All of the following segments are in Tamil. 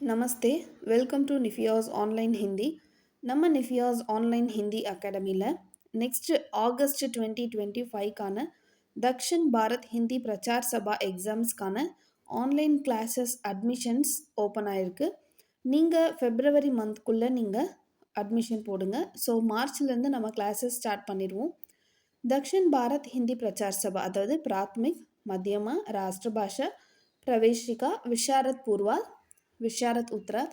Namaste. Welcome to நிஃபியாஸ் online Hindi. நம்ம நிஃபியாஸ் ஆன்லைன் ஹிந்தி அகாடமியில் நெக்ஸ்ட் ஆகஸ்ட் 2025க்கான தக்ஷின் பாரத் ஹிந்தி பிரச்சார் சபா எக்ஸாம்ஸ்க்கான ஆன்லைன் கிளாஸஸ் அட்மிஷன்ஸ் ஓப்பன் ஆயிருக்கு. நீங்கள் ஃபெப்ரவரி மந்த்குள்ளே நீங்கள் அட்மிஷன் போடுங்க. ஸோ மார்ச்லேருந்து நம்ம கிளாஸஸ் ஸ்டார்ட் பண்ணிடுவோம். தக்ஷின் பாரத் ஹிந்தி பிரச்சார் சபா அதாவது பிராத்மிக், மத்தியமா, ராஷ்டிரபாஷா, பிரவேஷிகா, விஷாரத் பூர்வா, விஷாரத் உத்ராத்,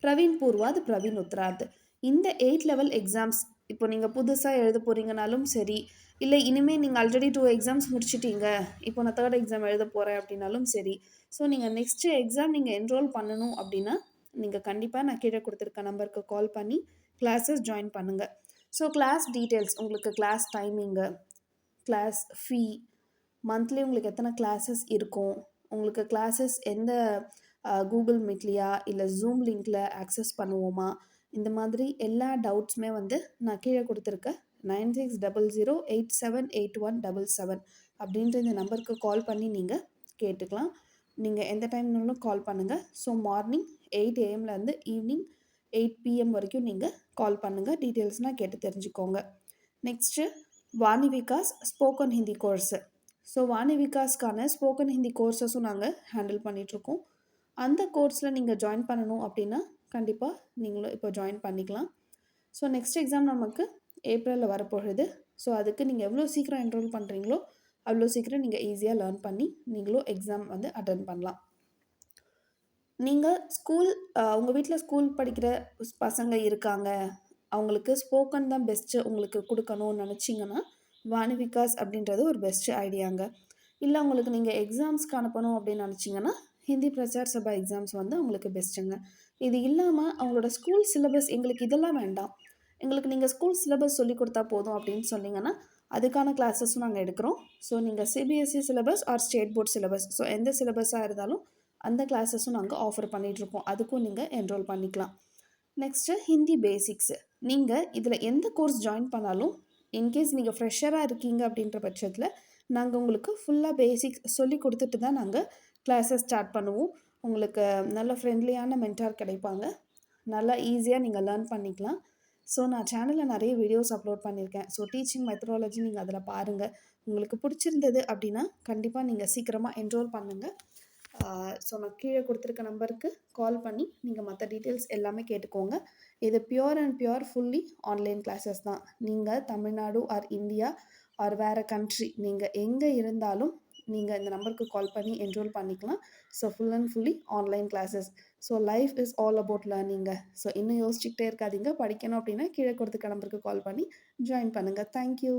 பிரவீன் பூர்வாத், பிரவீன் உத்ராத். இந்த 8 லெவல் எக்ஸாம்ஸ் இப்போ நீங்கள் புதுசாக எழுத போகிறீங்கனாலும் சரி, இல்லை இனிமேல் நீங்கள் ஆல்ரெடி 2 எக்ஸாம்ஸ் முடிச்சிட்டீங்க, இப்போ நான் 3rd எக்ஸாம் எழுத போகிறேன் அப்படின்னாலும் சரி. ஸோ நீங்கள் நெக்ஸ்ட்டு எக்ஸாம் நீங்கள் என்ரோல் பண்ணணும் அப்படின்னா நீங்கள் கண்டிப்பாக நான் கீழே கொடுத்துருக்க நம்பருக்கு கால் பண்ணி கிளாஸஸ் ஜாயின் பண்ணுங்கள். ஸோ கிளாஸ் டீட்டெயில்ஸ், உங்களுக்கு கிளாஸ் டைமிங்கு, கிளாஸ் ஃபீ, மந்த்லி உங்களுக்கு எத்தனை கிளாஸஸ் இருக்கும், உங்களுக்கு கிளாஸஸ் எந்த கூகுள் மீட்லையா இல்லை ஜூம் லிங்க்கில் ஆக்சஸ் பண்ணுவோமா, இந்த மாதிரி எல்லா டவுட்ஸுமே வந்து நான் கீழே கொடுத்துருக்க 9600878177 அப்படின்ற இந்த நம்பருக்கு கால் பண்ணி நீங்கள் கேட்டுக்கலாம். நீங்கள் எந்த டைம்னாலும் கால் பண்ணுங்கள். So morning 8 AM evening 8 PM வரைக்கும் நீங்கள் கால் பண்ணுங்கள். டீட்டெயில்ஸ்னால் கேட்டு தெரிஞ்சுக்கோங்க. Next Vani Vikas spoken Hindi course. So Vani விகாஸ்க்கான ஸ்போக்கன் ஹிந்தி கோர்ஸஸும் நாங்கள் ஹேண்டில் பண்ணிகிட்ருக்கோம். அந்த கோர்ஸில் நீங்கள் ஜாயின் பண்ணணும் அப்படின்னா கண்டிப்பாக நீங்களும் இப்போ ஜாயின் பண்ணிக்கலாம். ஸோ நெக்ஸ்ட் எக்ஸாம் நமக்கு ஏப்ரலில் வரப்போகுது. ஸோ அதுக்கு நீங்கள் எவ்வளோ சீக்கிரம் என்ரோல் பண்ணுறீங்களோ அவ்வளோ சீக்கிரம் நீங்கள் ஈஸியாக லேர்ன் பண்ணி நீங்களும் எக்ஸாம் வந்து அட்டன் பண்ணலாம். நீங்கள் ஸ்கூல் உங்கள் வீட்டில் ஸ்கூல் படிக்கிற பசங்க இருக்காங்க, அவங்களுக்கு ஸ்போக்கன் தான் பெஸ்ட்டு உங்களுக்கு கொடுக்கணும்னு நினச்சிங்கன்னா வாணி விகாஸ் அப்படின்றது ஒரு பெஸ்ட்டு ஐடியாங்க. இல்லை உங்களுக்கு நீங்கள் எக்ஸாம்ஸ்க்கு அனுப்பணும் அப்படின்னு நினச்சிங்கன்னா ஹிந்தி பிரச்சார் சபா எக்ஸாம்ஸ் வந்து அவங்களுக்கு பெஸ்ட்டுங்க. இது இல்லாமல் அவங்களோட ஸ்கூல் சிலபஸ் எங்களுக்கு இதெல்லாம் வேண்டாம், எங்களுக்கு நீங்கள் ஸ்கூல் சிலபஸ் சொல்லி கொடுத்தா போதும் அப்படின்னு சொன்னீங்கன்னா அதுக்கான கிளாஸஸும் நாங்கள் எடுக்கிறோம். ஸோ நீங்கள் CBSE syllabus or state board syllabus, so எந்த சிலபஸாக இருந்தாலும் அந்த கிளாஸஸும் நாங்கள் ஆஃபர் பண்ணிகிட்ருக்கோம். அதுக்கும் நீங்கள் என்ரோல் பண்ணிக்கலாம். Next Hindi basics. நீங்கள் இதில் எந்த கோர்ஸ் ஜாயின் பண்ணாலும் இன்கேஸ் நீங்கள் ஃப்ரெஷராக இருக்கீங்க அப்படின்ற பட்சத்தில் நாங்கள் உங்களுக்கு ஃபுல்லாக பேசிக்ஸ் சொல்லி கொடுத்துட்டு தான் நாங்கள் கிளாஸஸ் ஸ்டார்ட் பண்ணுவோம். உங்களுக்கு நல்ல ஃப்ரெண்ட்லியான மென்டார் கிடைப்பாங்க, நல்லா ஈஸியாக நீங்கள் லேர்ன் பண்ணிக்கலாம். ஸோ நான் சேனலில் நிறைய வீடியோஸ் அப்லோட் பண்ணியிருக்கேன். ஸோ டீச்சிங் மெத்தடாலஜி நீங்கள் அதில் பாருங்கள். உங்களுக்கு பிடிச்சிருந்தது அப்படின்னா கண்டிப்பாக நீங்கள் சீக்கிரமாக என்ரோல் பண்ணுங்கள். ஸோ நான் கீழே கொடுத்துருக்க நம்பருக்கு கால் பண்ணி நீங்கள் மற்ற டீட்டெயில்ஸ் எல்லாமே கேட்டுக்கோங்க. இது pure and pure fully online classes தான். நீங்கள் தமிழ்நாடு ஆர் இந்தியா ஆர் வேறு கண்ட்ரி நீங்கள் எங்கே இருந்தாலும் நீங்கள் இந்த நம்பருக்கு கால் பண்ணி என்ரோல் பண்ணிக்கலாம். So full and fully online classes. So life is all about learning. So இன்னும் யோசிச்சுக்கிட்டே இருக்காதீங்க. படிக்கணும் அப்படின்னா கீழே கொடுத்துருக்க நம்பருக்கு கால் பண்ணி ஜாயின் பண்ணுங்கள். தேங்க்யூ.